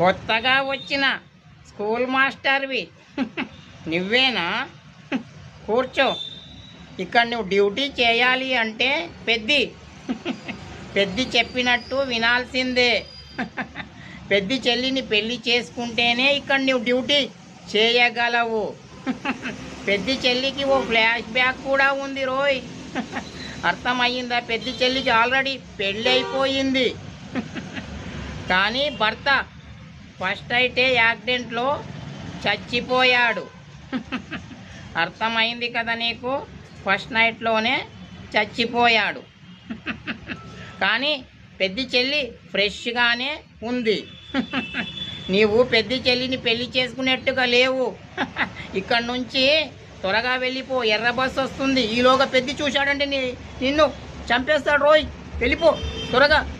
కొత్తగా వచ్చిన స్కూల్ మాస్టర్వి నువ్వేనా? కూర్చో. ఇక్కడ నువ్వు డ్యూటీ చేయాలి అంటే పెద్ది చెప్పినట్టు వినాల్సిందే. పెద్ది చెల్లిని పెళ్లి చేసుకుంటేనే ఇక్కడ నువ్వు డ్యూటీ చేయగలవు. పెద్ది చెల్లికి ఓ ఫ్లాష్ బ్యాక్ కూడా ఉంది రోయ్. అర్థమయ్యిందా? పెద్ది చెల్లికి ఆల్రెడీ పెళ్ళి అయిపోయింది, కానీ భర్త ఫస్ట్ అయితే యాక్సిడెంట్లో చచ్చిపోయాడు. అర్థమైంది కదా నీకు? ఫస్ట్ నైట్లోనే చచ్చిపోయాడు. కానీ పెద్ది చెల్లి ఫ్రెష్గానే ఉంది. నీవు పెద్ది చెల్లిని పెళ్లి చేసుకునేట్టుగా లేవు. ఇక్కడ నుంచి త్వరగా వెళ్ళిపో, ఎర్ర బస్సు వస్తుంది. ఈలోగా పెద్ది చూశాడంటే నిన్ను చంపేస్తాడు రోయ్. వెళ్ళిపో త్వరగా.